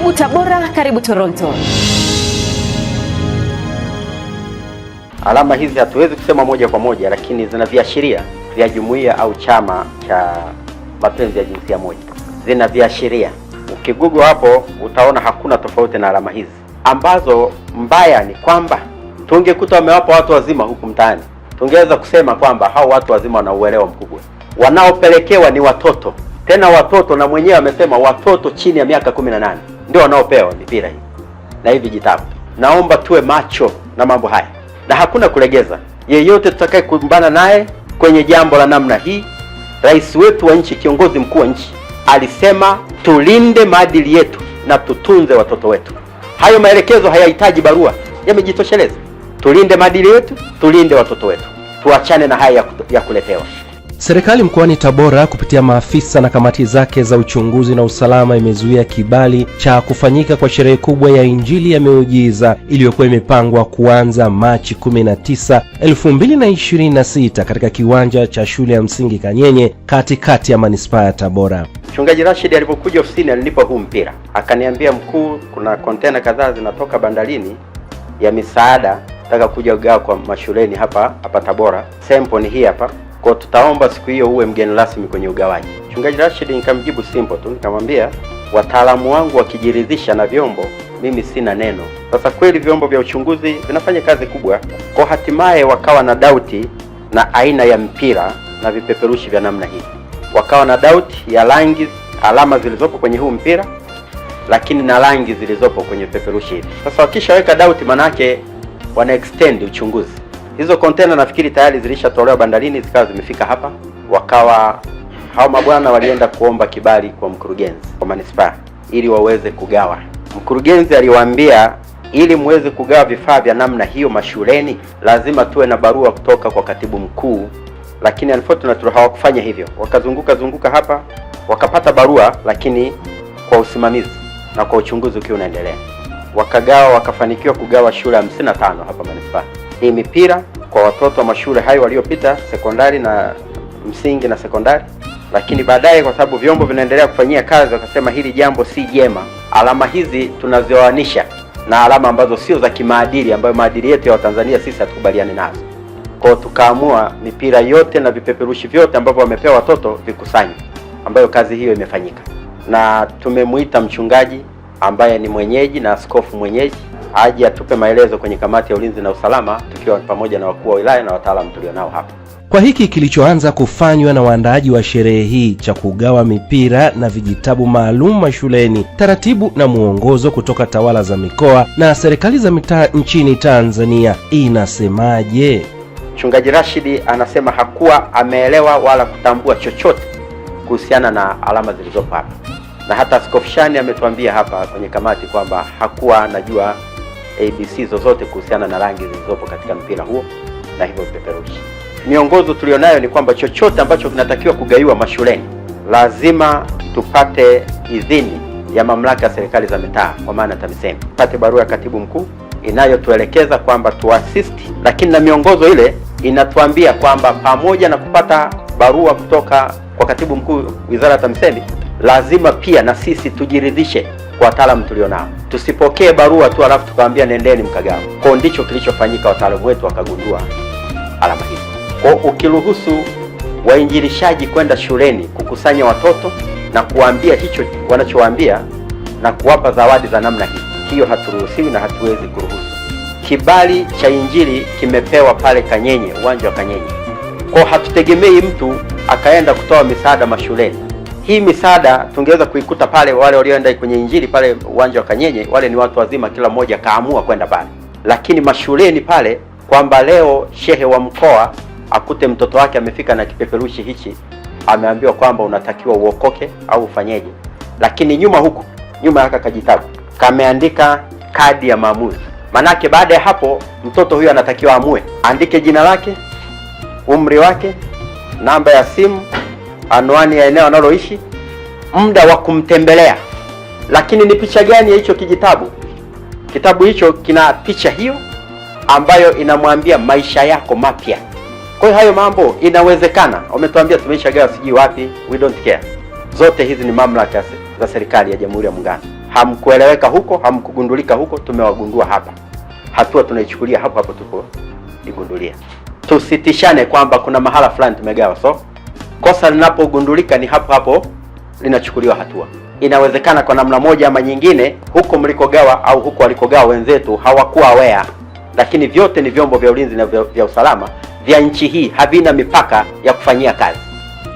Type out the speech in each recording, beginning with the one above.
Karibu Tabora, karibu Toronto. Alama hizi hatuwezi kusema moja kwa moja, lakini zina viashiria vya jumuiya au chama cha mapenzi ya jinsia moja. Zina viashiria. Ukigugu hapo utaona hakuna tofauti na alama hizi, ambazo mbaya ni kwamba tungekuta wamewapa watu wazima huku mtaani, tungeweza kusema kwamba hao watu wazima wana uelewa mkubwa. Wanaopelekewa ni watoto, tena watoto, na mwenyewe amesema watoto chini ya miaka 18 ndio wanaopewa mipira hii na hivi vitabu. Naomba tuwe macho na mambo haya, na hakuna kulegeza. Yeyote tutakaye kumbana naye kwenye jambo la namna hii, rais wetu wa nchi, kiongozi mkuu wa nchi alisema tulinde maadili yetu na tutunze watoto wetu. Hayo maelekezo hayahitaji barua, yamejitosheleza. Tulinde maadili yetu, tulinde watoto wetu, tuachane na haya ya kuletewa. Serikali mkoani Tabora kupitia maafisa na kamati zake za uchunguzi na usalama imezuia kibali cha kufanyika kwa sherehe kubwa ya Injili ya Miujiza iliyokuwa imepangwa kuanza Machi 19, 2026 katika kiwanja cha shule ya msingi Kanyenye katikati ya manispaa ya Tabora. Mchungaji Rashid alipokuja ofisini alinipa huu mpira. Akaniambia, mkuu, kuna kontena kadhaa zinatoka bandarini ya misaada nataka kuja kugawa kwa mashuleni hapa Tabora. Sample ni hii hapa. Kwa tutaomba siku hiyo uwe mgeni rasmi kwenye ugawaji. Mchungaji Rashid nikamjibu simple tu, nikamwambia wataalamu wangu wakijiridhisha na vyombo, mimi sina neno. Sasa kweli vyombo vya uchunguzi vinafanya kazi kubwa. Kwa hatimaye wakawa na dauti na aina ya mpira na vipeperushi vya namna hii. Wakawa na dauti ya rangi, alama zilizopo kwenye huu mpira, lakini na rangi zilizopo kwenye vipeperushi hivi. Sasa wakishaweka dauti, manake wana extend uchunguzi. Hizo container nafikiri tayari zilishatolewa bandarini, zikawa zimefika hapa. Wakawa hao mabwana walienda kuomba kibali kwa mkurugenzi wa manispaa ili waweze kugawa. Mkurugenzi aliwaambia ili muweze kugawa vifaa vya namna hiyo mashuleni lazima tuwe na barua kutoka kwa katibu mkuu, lakini unfortunately hawakufanya hivyo. Wakazunguka hapa wakapata barua, lakini kwa usimamizi na kwa uchunguzi ukiwa unaendelea wakagawa, wakafanikiwa kugawa shule 55 hapa manispaa. Hii mipira kwa watoto wa mashule hayo waliopita sekondari na msingi na sekondari, lakini baadaye kwa sababu vyombo vinaendelea kufanyia kazi wakasema hili jambo si jema. Alama hizi tunazioanisha na alama ambazo sio za kimaadili, ambayo maadili yetu ya Watanzania sisi hatukubaliani nazo. Kwa hiyo tukaamua mipira yote na vipeperushi vyote ambavyo wamepewa watoto vikusanywe, ambayo kazi hiyo imefanyika. Na tumemuita mchungaji ambaye ni mwenyeji na askofu mwenyeji aje atupe maelezo kwenye kamati ya ulinzi na usalama, tukiwa pamoja na wakuu wa wilaya na wataalamu tulionao hapa. Kwa hiki kilichoanza kufanywa na waandaaji wa sherehe hii cha kugawa mipira na vijitabu maalum mashuleni, taratibu na muongozo kutoka tawala za mikoa na serikali za mitaa nchini Tanzania inasemaje? Mchungaji Rashid anasema hakuwa ameelewa wala kutambua chochote kuhusiana na alama zilizopo hapa, na hata Askofu Shani ametuambia hapa kwenye kamati kwamba hakuwa anajua ABC zozote kuhusiana na rangi zilizopo katika mpira huo na hivyo vipeperushi. Miongozo tulionayo ni kwamba chochote ambacho kinatakiwa kugaiwa mashuleni lazima tupate idhini ya mamlaka ya serikali za mitaa, kwa maana TAMISEMI. Tupate barua ya katibu mkuu inayotuelekeza kwamba tuassist, lakini na miongozo ile inatuambia kwamba pamoja na kupata barua kutoka kwa katibu mkuu wizara ya TAMISEMI, lazima pia na sisi tujiridhishe kwa wataalamu tulionao. Tusipokee barua tu alafu tukaambia nendeni mkagawa. Kwa ndicho kilichofanyika, wataalamu wetu wakagundua alama hizi. Kwa ukiruhusu wainjilishaji kwenda shuleni kukusanya watoto na kuambia hicho wanachowaambia na kuwapa zawadi za namna hii, hiyo haturuhusiwi na hatuwezi kuruhusu. Kibali cha injili kimepewa pale Kanyenye, uwanja wa Kanyenye. Kwa hatutegemei mtu akaenda kutoa misaada mashuleni. Hii misaada tungeweza kuikuta pale, wale walioenda kwenye injili pale uwanja wa Kanyenye, wale ni watu wazima, kila mmoja kaamua kwenda pale. Lakini mashuleni pale, kwamba leo shehe wa mkoa akute mtoto wake amefika na kipeperushi hichi, ameambiwa kwamba unatakiwa uokoke au ufanyeje, lakini nyuma yaka kajitabu kameandika kadi ya maamuzi. Manake baada ya hapo mtoto huyo anatakiwa amue, andike jina lake, umri wake, namba ya simu, anwani ya eneo analoishi, muda wa kumtembelea. Lakini ni picha gani ya hicho kijitabu? Kitabu hicho kina picha hiyo ambayo inamwambia maisha yako mapya. Kwa hiyo hayo mambo inawezekana. Wametuambia tumeishagawa sijui wapi, we don't care. Zote hizi ni mamlaka za serikali ya Jamhuri ya Muungano. hamkueleweka huko, hamkugundulika huko, tumewagundua hapa. Hatua tunaichukulia hapo hapo tulipoigundulia. Tusitishane kwamba kuna mahala fulani tumegawa. So kosa linapogundulika ni hapo hapo linachukuliwa hatua. Inawezekana kwa namna moja ama nyingine huko mlikogawa au huko walikogawa wenzetu hawakuwa aware, lakini vyote ni vyombo vya ulinzi na vya usalama vya nchi hii, havina mipaka ya kufanyia kazi.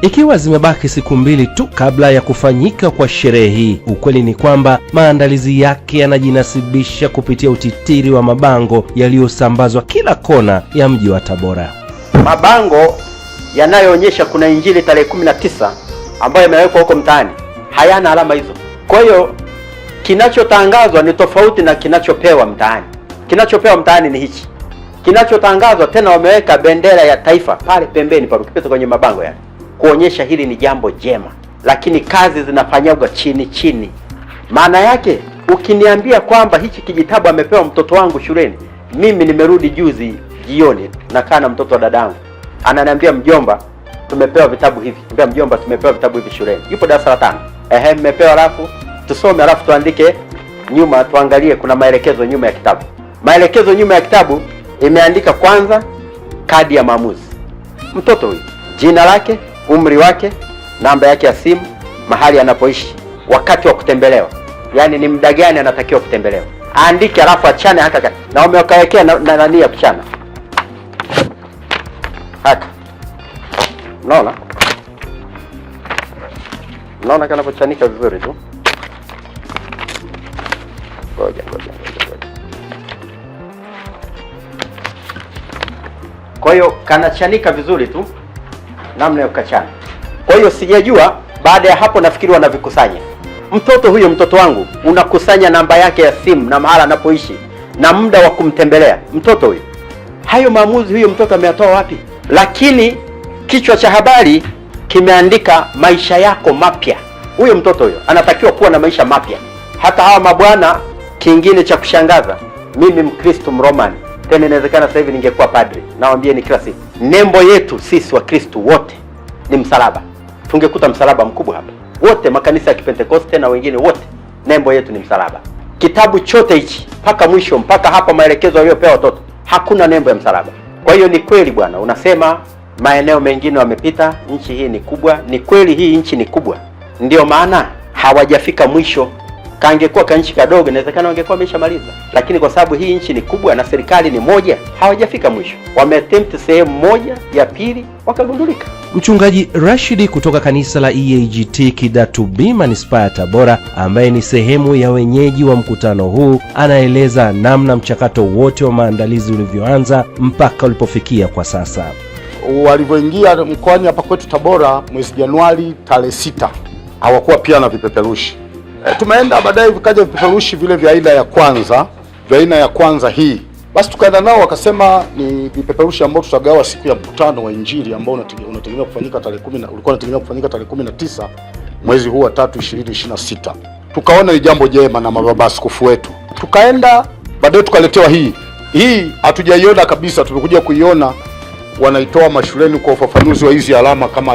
Ikiwa zimebaki siku 2 tu kabla ya kufanyika kwa sherehe hii, ukweli ni kwamba maandalizi yake yanajinasibisha kupitia utitiri wa mabango yaliyosambazwa kila kona ya mji wa Tabora. Mabango yanayoonyesha kuna Injili tarehe 19 ambayo yamewekwa huko mtaani hayana alama hizo. Kwa hiyo kinachotangazwa ni tofauti na kinachopewa mtaani. Kinachopewa mtaani ni hichi. Kinachotangazwa tena wameweka bendera ya taifa pale pembeni pale ukipita kwenye mabango yale, kuonyesha hili ni jambo jema, lakini kazi zinafanywa chini chini. Maana yake ukiniambia kwamba hichi kijitabu amepewa mtoto wangu shuleni, mimi nimerudi juzi jioni nakaa na mtoto wa dadangu, ananiambia mjomba, tumepewa vitabu hivi. Niambia mjomba, tumepewa vitabu hivi shuleni. Yupo darasa la 5. Mmepewa, alafu tusome, alafu tuandike nyuma, tuangalie kuna maelekezo nyuma ya kitabu. Maelekezo nyuma ya kitabu imeandika kwanza kadi ya maamuzi. Mtoto huyu jina lake, umri wake, namba yake ya simu, mahali anapoishi, wakati wa kutembelewa, yaani ni muda gani anatakiwa kutembelewa, aandike, alafu achane haka na wamewekea na nani ya kuchana haka. Unaona kanapochanika vizuri tu. Ngoja. Kwa hiyo kanachanika vizuri tu namna ya kukachana. Kwa hiyo sijajua, baada ya hapo nafikiri wanavikusanya. Mtoto wangu unakusanya namba yake ya simu na mahala anapoishi na muda wa kumtembelea mtoto huyo. Hayo maamuzi huyo mtoto ameyatoa wapi? Lakini kichwa cha habari kimeandika maisha yako mapya. Huyo mtoto huyo anatakiwa kuwa na maisha mapya. Hata hawa mabwana, kingine cha kushangaza, mimi Mkristo Mromani, tena inawezekana sasa hivi ningekuwa padri. Nawaambia ni kila siku, nembo yetu sisi wa Kristo wote ni msalaba. Tungekuta msalaba mkubwa hapa. Wote makanisa ya Kipentekoste na wengine wote, nembo yetu ni msalaba. Kitabu chote hichi mpaka mwisho, mpaka hapa maelekezo waliopewa watoto, hakuna nembo ya msalaba. Kwa hiyo ni kweli bwana, unasema maeneo mengine wamepita, nchi hii ni kubwa. Ni kweli hii nchi ni kubwa, ndio maana hawajafika mwisho. Kangekuwa kanchi kadogo inawezekana wangekuwa wameshamaliza, lakini kwa sababu hii nchi ni kubwa na serikali ni moja, hawajafika mwisho. Wameattempt sehemu moja, ya pili wakagundulika. Mchungaji Rashidi kutoka kanisa la EAGT Kidatu B manispaa ya Tabora, ambaye ni sehemu ya wenyeji wa mkutano huu, anaeleza namna mchakato wote wa maandalizi ulivyoanza mpaka ulipofikia kwa sasa. Walivyoingia mkoani hapa kwetu Tabora mwezi Januari tarehe 6, hawakuwa pia na vipeperushi. Tumeenda baadaye vikaja vipeperushi vile vya aina ya kwanza hii. Basi tukaenda nao, wakasema ni vipeperushi ambao tutagawa siku ya mkutano wa Injili ambao unategemea kufanyika tarehe 10, ulikuwa unategemea kufanyika tarehe 19 mwezi huu wa 3 2026. Tukaona ni jambo jema na mababa askofu wetu. Tukaenda baadaye tukaletewa hii hatujaiona kabisa, tumekuja kuiona wanaitoa mashuleni kwa ufafanuzi wa hizi alama kama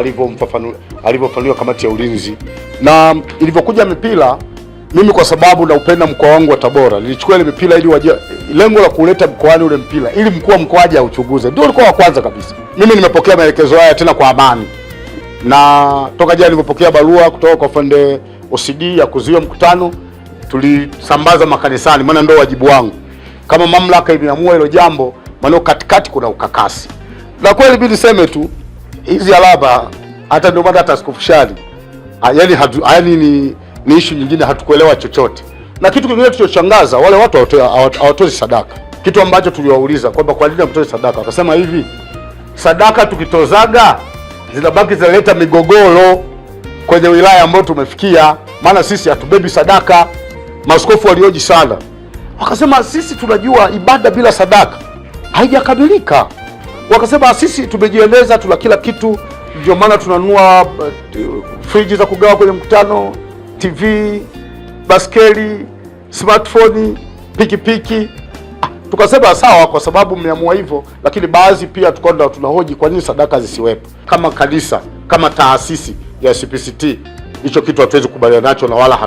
alivyofanuliwa kamati ya ulinzi. Na ilivyokuja mipira, mimi kwa sababu na upenda mkoa wangu wa Tabora, nilichukua ile mipira ili lengo la kuleta mkoani ule mpira ili mkuu wa mkoa aje auchunguze. Ndio ulikuwa wa kwanza kabisa. Mimi nimepokea maelekezo haya tena kwa amani. Na toka jana nilipokea barua kutoka kwa Fande OCD ya kuzuia mkutano, tulisambaza makanisani, maana ndio wajibu wangu. Kama mamlaka imeamua hilo jambo, maana katikati kuna ukakasi. Na kweli mimi niseme tu, hizi alama hata ndio maana hata Askofu Shali, yaani ni issue nyingine, hatukuelewa chochote. Na kitu kingine tulichoshangaza, wale watu hawatoi sadaka. Kitu ambacho tuliwauliza kwamba kwa nini hamtoi sadaka, wakasema hivi, sadaka tukitozaga zinabaki zinaleta migogoro kwenye wilaya ambayo tumefikia, maana sisi hatubebi sadaka. Maaskofu walioji sana, wakasema sisi tunajua ibada bila sadaka haijakamilika. Wakasema sisi tumejieleza, tuna kila kitu, ndio maana tunanunua friji za kugawa kwenye mkutano, TV, baskeli, smartphone, pikipiki. Tukasema sawa, kwa sababu mmeamua hivyo, lakini baadhi pia tunahoji kwa nini sadaka zisiwepo. Kama kanisa, kama taasisi ya CPCT, hicho kitu hatuwezi kukubaliana nacho na wala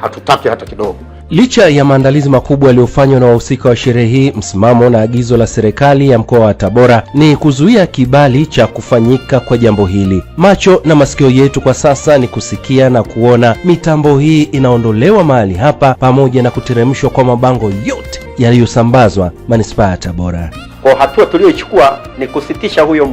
hatutaki hata kidogo. Licha ya maandalizi makubwa yaliyofanywa na wahusika wa sherehe hii, msimamo na agizo la serikali ya mkoa wa Tabora ni kuzuia kibali cha kufanyika kwa jambo hili. Macho na masikio yetu kwa sasa ni kusikia na kuona mitambo hii inaondolewa mahali hapa, pamoja na kuteremshwa kwa mabango yote yaliyosambazwa manispaa ya Tabora. Kwa hatua tuliyochukua ni kusitisha huyo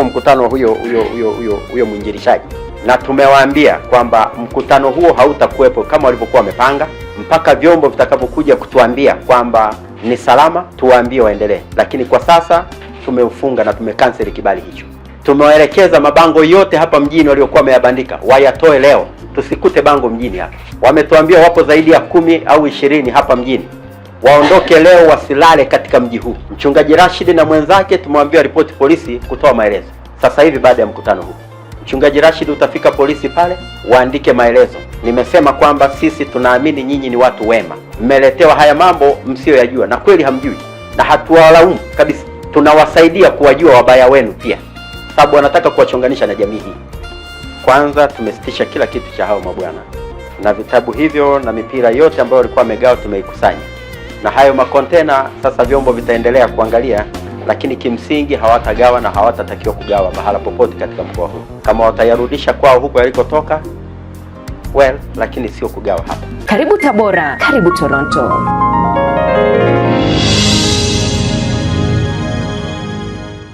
mkutano huyo mwinjilishaji, na tumewaambia kwamba mkutano huo hautakuwepo kama walivyokuwa wamepanga mpaka vyombo vitakapokuja kutuambia kwamba ni salama, tuwaambie waendelee. Lakini kwa sasa tumeufunga na tumekanseli kibali hicho. Tumewaelekeza mabango yote hapa mjini waliokuwa wameyabandika wayatoe leo, tusikute bango mjini hapa. Wametuambia wapo zaidi ya 10 au 20 hapa mjini, waondoke leo, wasilale katika mji huu. Mchungaji Rashid na mwenzake tumewambia ripoti polisi kutoa maelezo sasa hivi baada ya mkutano huu. Mchungaji Rashid utafika polisi pale, waandike maelezo. Nimesema kwamba sisi tunaamini nyinyi ni watu wema, mmeletewa haya mambo msiyoyajua, na kweli hamjui, na hatuwalaumu kabisa. Tunawasaidia kuwajua wabaya wenu pia, sababu wanataka kuwachonganisha na jamii hii. Kwanza tumesitisha kila kitu cha hao mabwana, na vitabu hivyo na mipira yote ambayo walikuwa wamegawa tumeikusanya, na hayo makontena sasa vyombo vitaendelea kuangalia, lakini kimsingi hawatagawa na hawatatakiwa kugawa mahala popote katika mkoa huu. Kama watayarudisha kwao huko yalikotoka, lakini sio kugawa hapa. Karibu Tabora, karibu Toronto.